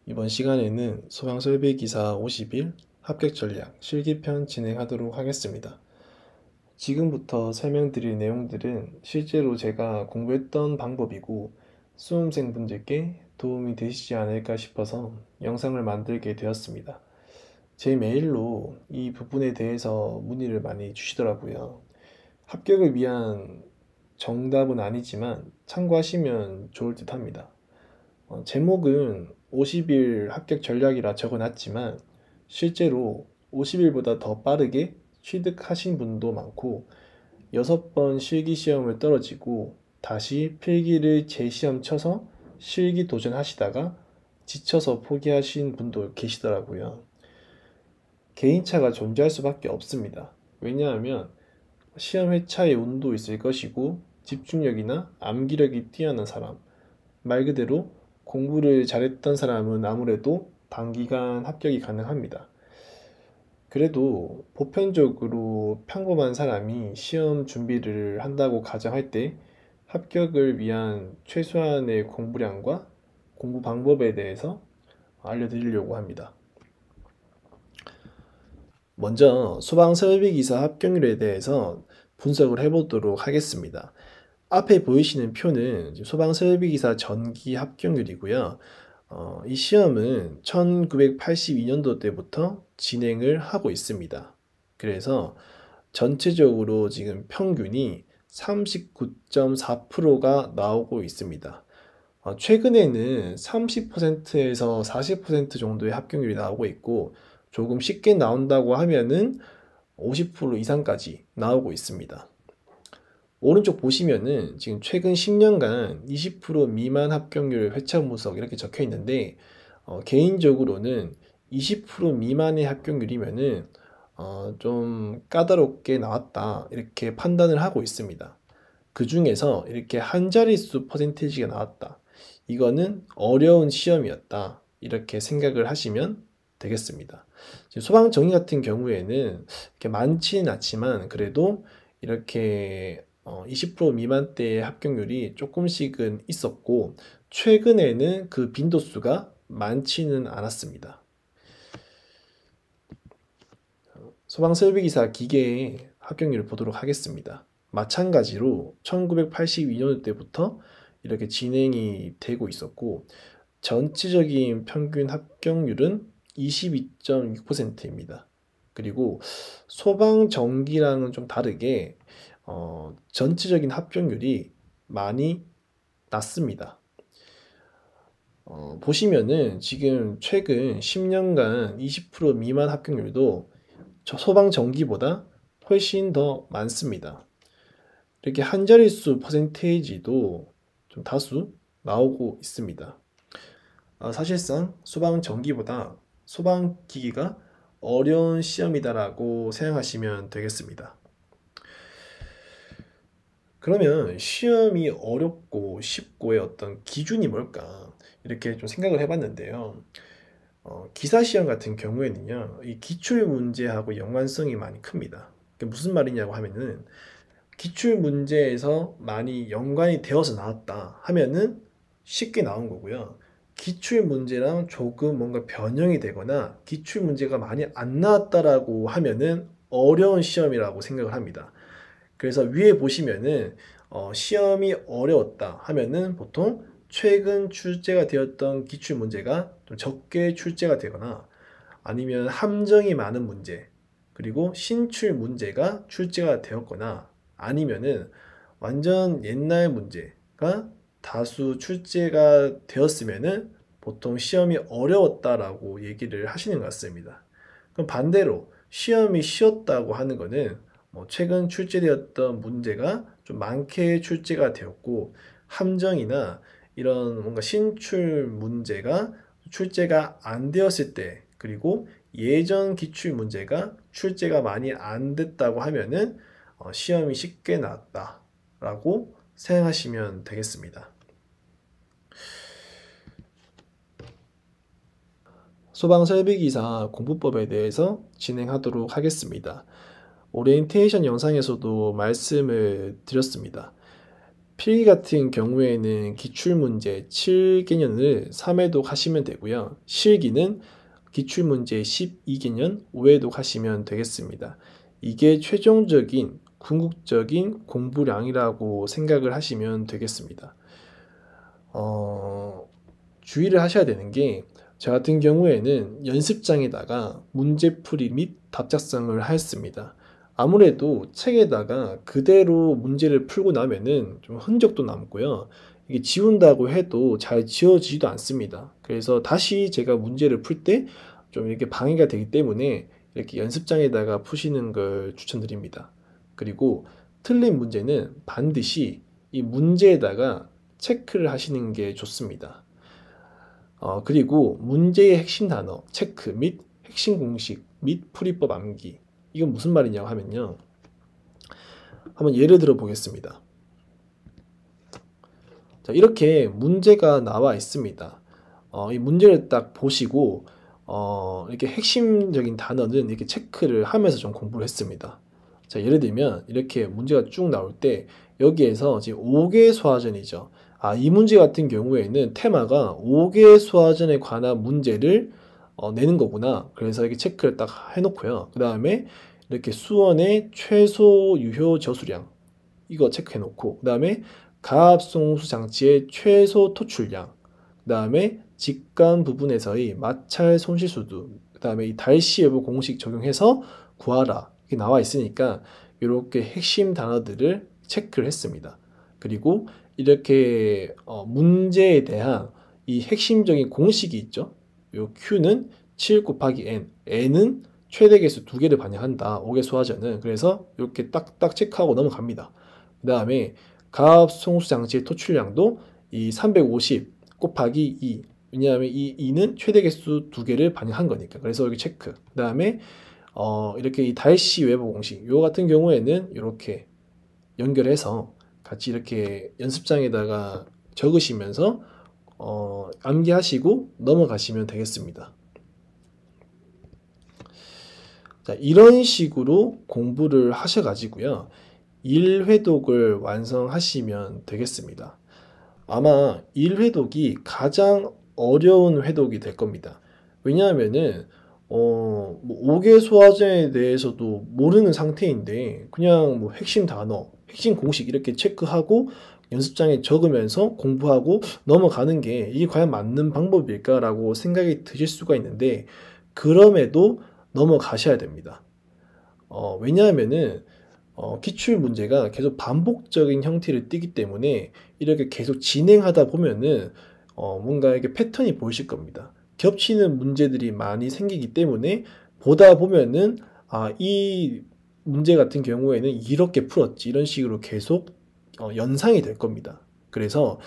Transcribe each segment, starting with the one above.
이번 시간에는 소방설비기사 50일 합격 전략 실기편 진행하도록 하겠습니다. 지금부터 설명드릴 내용들은 실제로 제가 공부했던 방법이고 수험생분들께 도움이 되시지 않을까 싶어서 영상을 만들게 되었습니다. 제 메일로 이 부분에 대해서 문의를 많이 주시더라고요. 합격을 위한 정답은 아니지만 참고하시면 좋을 듯 합니다. 제목은 50일 합격 전략이라 적어놨지만 실제로 50일보다 더 빠르게 취득하신 분도 많고 6번 실기시험을 떨어지고 다시 필기를 재시험 쳐서 실기 도전하시다가 지쳐서 포기하신 분도 계시더라고요. 개인차가 존재할 수밖에 없습니다. 왜냐하면 시험 회차의 운도 있을 것이고 집중력이나 암기력이 뛰어난 사람, 말 그대로 공부를 잘했던 사람은 아무래도 단기간 합격이 가능합니다. 그래도 보편적으로 평범한 사람이 시험 준비를 한다고 가정할 때 합격을 위한 최소한의 공부량과 공부 방법에 대해서 알려드리려고 합니다. 먼저 소방설비기사 합격률에 대해서 분석을 해보도록 하겠습니다. 앞에 보이시는 표는 소방설비기사 전기 합격률이고요. 이 시험은 1982년도 때부터 진행을 하고 있습니다. 그래서 전체적으로 지금 평균이 39.4%가 나오고 있습니다. 최근에는 30%에서 40% 정도의 합격률이 나오고 있고 조금 쉽게 나온다고 하면은 50% 이상까지 나오고 있습니다. 오른쪽 보시면은 지금 최근 10년간 20% 미만 합격률 회차 분석 이렇게 적혀 있는데 개인적으로는 20% 미만의 합격률이면은 좀 까다롭게 나왔다 이렇게 판단을 하고 있습니다. 그 중에서 이렇게 한 자릿수 퍼센테이지가 나왔다. 이거는 어려운 시험이었다. 이렇게 생각을 하시면 되겠습니다. 소방정리 같은 경우에는 이렇게 많지는 않지만 그래도 이렇게 20% 미만대의 합격률이 조금씩은 있었고 최근에는 그 빈도수가 많지는 않았습니다. 소방설비기사 기계의 합격률을 보도록 하겠습니다. 마찬가지로 1982년 때부터 이렇게 진행이 되고 있었고 전체적인 평균 합격률은 22.6%입니다. 그리고 소방전기랑은 좀 다르게 전체적인 합격률이 많이 낮습니다. 보시면은 지금 최근 10년간 20% 미만 합격률도 소방전기보다 훨씬 더 많습니다. 이렇게 한 자릿수 퍼센테이지도 좀 다수 나오고 있습니다. 사실상 소방전기보다 소방기기가 어려운 시험이다라고 생각하시면 되겠습니다. 그러면 시험이 어렵고 쉽고의 어떤 기준이 뭘까 이렇게 좀 생각을 해봤는데요. 기사시험 같은 경우에는요, 이 기출문제하고 연관성이 많이 큽니다. 그게 무슨 말이냐고 하면은 기출문제에서 많이 연관이 되어서 나왔다 하면은 쉽게 나온 거고요. 기출문제랑 조금 뭔가 변형이 되거나 기출문제가 많이 안 나왔다라고 하면은 어려운 시험이라고 생각을 합니다. 그래서 위에 보시면은 시험이 어려웠다 하면은 보통 최근 출제가 되었던 기출문제가 좀 적게 출제가 되거나 아니면 함정이 많은 문제 그리고 신출 문제가 출제가 되었거나 아니면은 완전 옛날 문제가 다수 출제가 되었으면은 보통 시험이 어려웠다라고 얘기를 하시는 것 같습니다. 그럼 반대로 시험이 쉬웠다고 하는 거는 최근 출제되었던 문제가 좀 많게 출제가 되었고 함정이나 이런 뭔가 신출 문제가 출제가 안 되었을 때 그리고 예전 기출 문제가 출제가 많이 안 됐다고 하면은 시험이 쉽게 나왔다라고 생각하시면 되겠습니다. 소방설비기사 공부법에 대해서 진행하도록 하겠습니다. 오리엔테이션 영상에서도 말씀을 드렸습니다. 필기 같은 경우에는 기출문제 7개년을 3회독 하시면 되고요. 실기는 기출문제 12개년 5회독 하시면 되겠습니다. 이게 최종적인 궁극적인 공부량이라고 생각을 하시면 되겠습니다. 주의를 하셔야 되는 게, 저 같은 경우에는 연습장에다가 문제풀이 및 답작성을 하였습니다. 아무래도 책에다가 그대로 문제를 풀고 나면은 좀 흔적도 남고요. 이게 지운다고 해도 잘 지워지지도 않습니다. 그래서 다시 제가 문제를 풀 때 좀 이렇게 방해가 되기 때문에 이렇게 연습장에다가 푸시는 걸 추천드립니다. 그리고 틀린 문제는 반드시 이 문제에다가 체크를 하시는 게 좋습니다. 그리고 문제의 핵심 단어, 체크 및 핵심 공식 및 풀이법 암기. 이건 무슨 말이냐고 하면요. 한번 예를 들어 보겠습니다. 자, 이렇게 문제가 나와 있습니다. 이 문제를 딱 보시고, 이렇게 핵심적인 단어는 이렇게 체크를 하면서 좀 공부를 했습니다. 자, 예를 들면, 이렇게 문제가 쭉 나올 때, 여기에서 지금 5개 소화전이죠. 이 문제 같은 경우에는 테마가 5개 소화전에 관한 문제를 내는 거구나. 그래서 이렇게 체크를 딱 해놓고요. 그 다음에 이렇게 수원의 최소 유효 저수량, 이거 체크해놓고, 그 다음에 가압송수 장치의 최소 토출량, 그 다음에 직관 부분에서의 마찰 손실수도, 그 다음에 이 달시 여부 공식 적용해서 구하라, 이렇게 나와 있으니까 이렇게 핵심 단어들을 체크를 했습니다. 그리고 이렇게 문제에 대한 이 핵심적인 공식이 있죠. 요 Q는 7 곱하기 N, N은 최대 개수 2개를 반영한다. 5개 소화전은. 그래서 이렇게 딱딱 체크하고 넘어갑니다. 그 다음에 가압 송수 장치의 토출량도 이 350 곱하기 2. 왜냐하면 이 2는 최대 개수 2개를 반영한 거니까. 그래서 여기 체크. 그 다음에 이렇게 이 달시 외부 공식. 요 같은 경우에는 이렇게 연결해서 같이 이렇게 연습장에다가 적으시면서 암기하시고 넘어가시면 되겠습니다. 자, 이런 식으로 공부를 하셔가지고요. 1회독을 완성하시면 되겠습니다. 아마 1회독이 가장 어려운 회독이 될 겁니다. 왜냐하면은 뭐 5개 소화전에 대해서도 모르는 상태인데 그냥 뭐 핵심 단어, 핵심 공식 이렇게 체크하고 연습장에 적으면서 공부하고 넘어가는 게 이게 과연 맞는 방법일까라고 생각이 드실 수가 있는데, 그럼에도 넘어가셔야 됩니다. 왜냐하면은 기출 문제가 계속 반복적인 형태를 띠기 때문에 이렇게 계속 진행하다 보면은 뭔가 이렇게 패턴이 보이실 겁니다. 겹치는 문제들이 많이 생기기 때문에 보다 보면은 이 문제 같은 경우에는 이렇게 풀었지, 이런 식으로 계속 연상이 될 겁니다. 그래서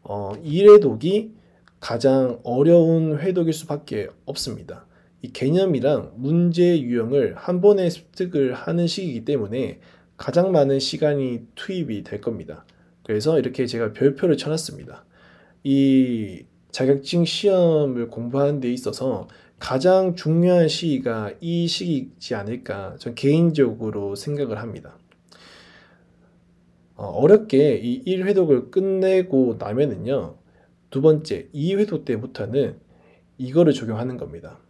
1회독이 가장 어려운 회독일 수밖에 없습니다. 이 개념이랑 문제 유형을 한 번에 습득을 하는 시기이기 때문에 가장 많은 시간이 투입이 될 겁니다. 그래서 이렇게 제가 별표를 쳐놨습니다. 이 자격증 시험을 공부하는 데 있어서 가장 중요한 시기가 이 시기이지 않을까 전 개인적으로 생각을 합니다. 어렵게 이 1회독을 끝내고 나면은요, 두 번째 2회독 때부터는 이거를 적용하는 겁니다.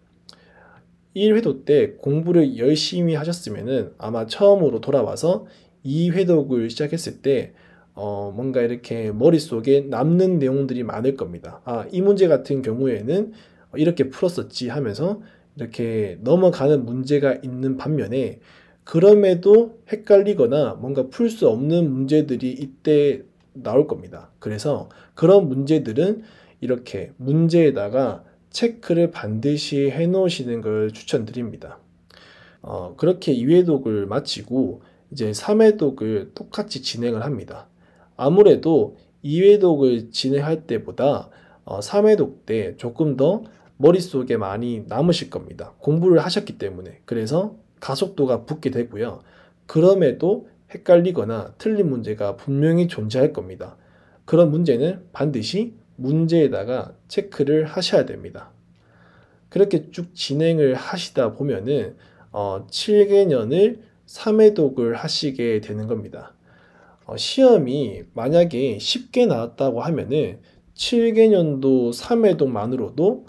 1회독 때 공부를 열심히 하셨으면은 아마 처음으로 돌아와서 2회독을 시작했을 때 뭔가 이렇게 머릿속에 남는 내용들이 많을 겁니다. 이 문제 같은 경우에는 이렇게 풀었었지 하면서 이렇게 넘어가는 문제가 있는 반면에, 그럼에도 헷갈리거나 뭔가 풀 수 없는 문제들이 이때 나올 겁니다. 그래서 그런 문제들은 이렇게 문제에다가 체크를 반드시 해 놓으시는 걸 추천드립니다. 그렇게 2회독을 마치고 이제 3회독을 똑같이 진행을 합니다. 아무래도 2회독을 진행할 때보다 3회독 때 조금 더 머릿속에 많이 남으실 겁니다. 공부를 하셨기 때문에. 그래서 가속도가 붙게 되고요. 그럼에도 헷갈리거나 틀린 문제가 분명히 존재할 겁니다. 그런 문제는 반드시 문제에다가 체크를 하셔야 됩니다. 그렇게 쭉 진행을 하시다 보면은 7개년을 3회독을 하시게 되는 겁니다. 시험이 만약에 쉽게 나왔다고 하면은 7개년도 3회독만으로도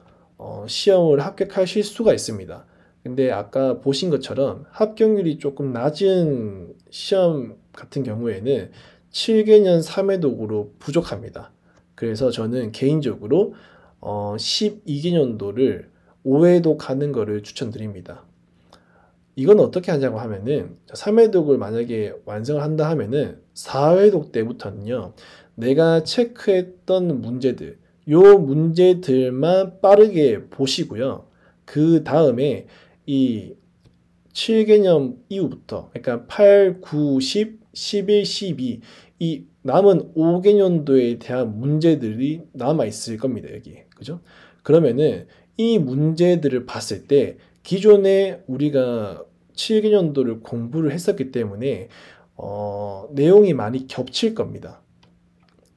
시험을 합격하실 수가 있습니다. 근데 아까 보신 것처럼 합격률이 조금 낮은 시험 같은 경우에는 7개년 3회독으로 부족합니다. 그래서 저는 개인적으로 12개년도를 5회독 하는 거를 추천드립니다. 이건 어떻게 하자고 하면은 3회독을 만약에 완성을 한다 하면은 4회독 때부터는요, 내가 체크했던 문제들, 요 문제들만 빠르게 보시고요. 그 다음에 이 7개년 이후부터, 그러니까 8, 9, 10, 11, 12, 이 남은 5개년도에 대한 문제들이 남아 있을 겁니다, 여기. 그죠? 그러면은 이 문제들을 봤을 때 기존에 우리가 7개년도를 공부를 했었기 때문에 내용이 많이 겹칠 겁니다.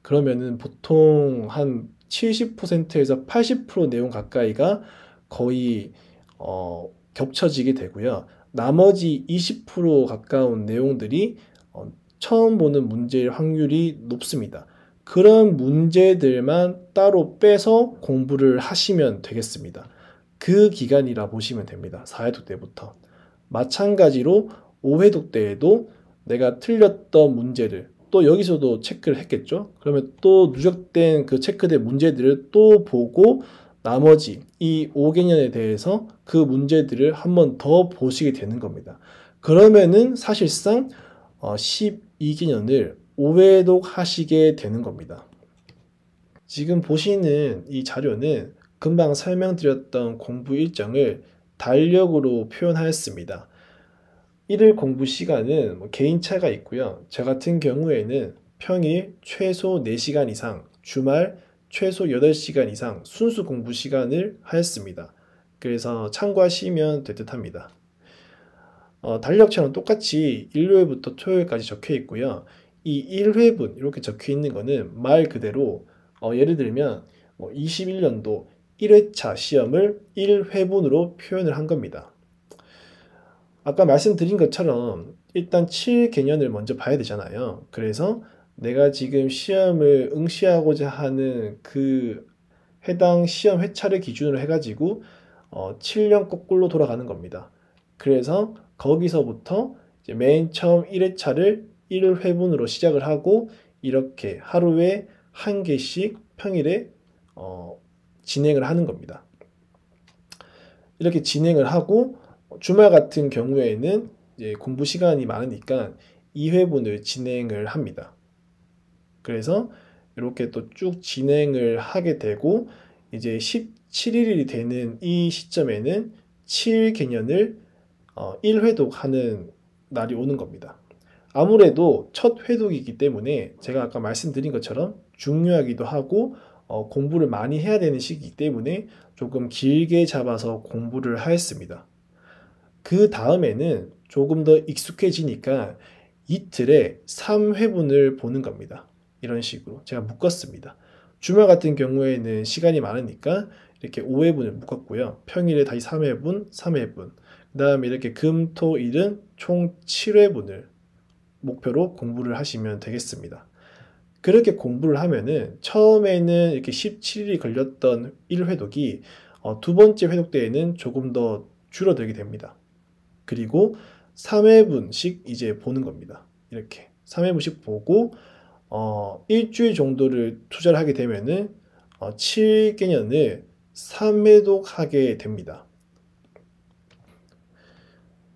그러면은 보통 한 70%에서 80% 내용 가까이가 거의 겹쳐지게 되고요. 나머지 20% 가까운 내용들이 처음 보는 문제일 확률이 높습니다. 그런 문제들만 따로 빼서 공부를 하시면 되겠습니다. 그 기간이라 보시면 됩니다. 4회독 때부터. 마찬가지로 5회독 때에도 내가 틀렸던 문제를 또 여기서도 체크를 했겠죠. 그러면 또 누적된 그 체크된 문제들을 또 보고 나머지 이 5개년에 대해서 그 문제들을 한 번 더 보시게 되는 겁니다. 그러면은 사실상 12개년을 5회독 하시게 되는 겁니다. 지금 보시는 이 자료는 금방 설명드렸던 공부 일정을 달력으로 표현하였습니다. 일일 공부 시간은 개인차가 있고요. 저 같은 경우에는 평일 최소 4시간 이상, 주말 최소 8시간 이상 순수 공부 시간을 하였습니다. 그래서 참고하시면 될 듯합니다. 달력처럼 똑같이 일요일부터 토요일까지 적혀 있고요. 이 1회분 이렇게 적혀 있는 거는 말 그대로 예를 들면 21년도 1회차 시험을 1회분으로 표현을 한 겁니다. 아까 말씀드린 것처럼 일단 7개년을 먼저 봐야 되잖아요. 그래서 내가 지금 시험을 응시하고자 하는 그 해당 시험 회차를 기준으로 해가지고 7년 거꾸로 돌아가는 겁니다. 그래서 거기서부터 이제 맨 처음 1회차를 1회분으로 시작을 하고 이렇게 하루에 한 개씩 평일에 진행을 하는 겁니다. 이렇게 진행을 하고 주말 같은 경우에는 이제 공부 시간이 많으니까 2회분을 진행을 합니다. 그래서 이렇게 또 쭉 진행을 하게 되고 이제 17일이 되는 이 시점에는 7개년을 1회독 하는 날이 오는 겁니다. 아무래도 첫 회독이기 때문에 제가 아까 말씀드린 것처럼 중요하기도 하고 공부를 많이 해야 되는 시기이기 때문에 조금 길게 잡아서 공부를 하였습니다. 그 다음에는 조금 더 익숙해지니까 이틀에 3회분을 보는 겁니다. 이런 식으로 제가 묶었습니다. 주말 같은 경우에는 시간이 많으니까 이렇게 5회분을 묶었고요. 평일에 다시 3회분, 3회분. 그 다음에 이렇게 금, 토, 일은 총 7회분을 목표로 공부를 하시면 되겠습니다. 그렇게 공부를 하면은 처음에는 이렇게 17일이 걸렸던 1회독이 두 번째 회독 때에는 조금 더 줄어들게 됩니다. 그리고 3회분씩 이제 보는 겁니다. 이렇게 3회분씩 보고 일주일 정도를 투자를 하게 되면은 7개년을 3회독 하게 됩니다.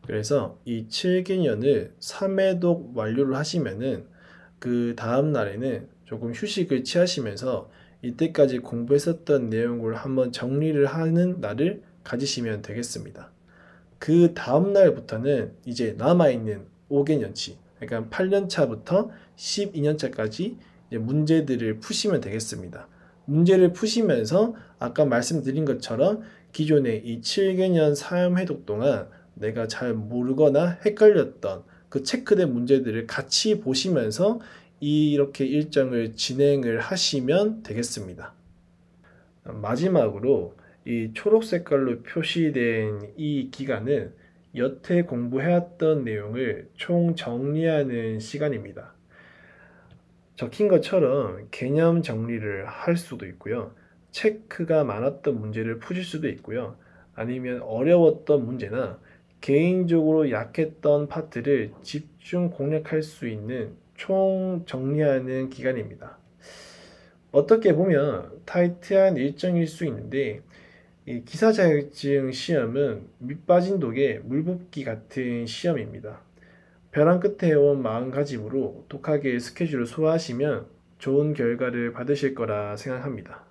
그래서 이 7개년을 3회독 완료를 하시면은 그 다음 날에는 조금 휴식을 취하시면서 이때까지 공부했었던 내용을 한번 정리를 하는 날을 가지시면 되겠습니다. 그 다음 날부터는 이제 남아있는 5개년치, 그러니까 8년차부터 12년차까지 문제들을 푸시면 되겠습니다. 문제를 푸시면서 아까 말씀드린 것처럼 기존의 이 7개년 사회독 동안 내가 잘 모르거나 헷갈렸던 그 체크된 문제들을 같이 보시면서 이렇게 일정을 진행을 하시면 되겠습니다. 마지막으로 이 초록 색깔로 표시된 이 기간은 여태 공부해왔던 내용을 총 정리하는 시간입니다. 적힌 것처럼 개념 정리를 할 수도 있고요. 체크가 많았던 문제를 푸실 수도 있고요. 아니면 어려웠던 문제나 개인적으로 약했던 파트를 집중 공략할 수 있는 총 정리하는 기간입니다. 어떻게 보면 타이트한 일정일 수 있는데 이 기사 자격증 시험은 밑 빠진 독에 물 붓기 같은 시험입니다. 벼랑 끝에 온 마음가짐으로 독하게 스케줄을 소화하시면 좋은 결과를 받으실 거라 생각합니다.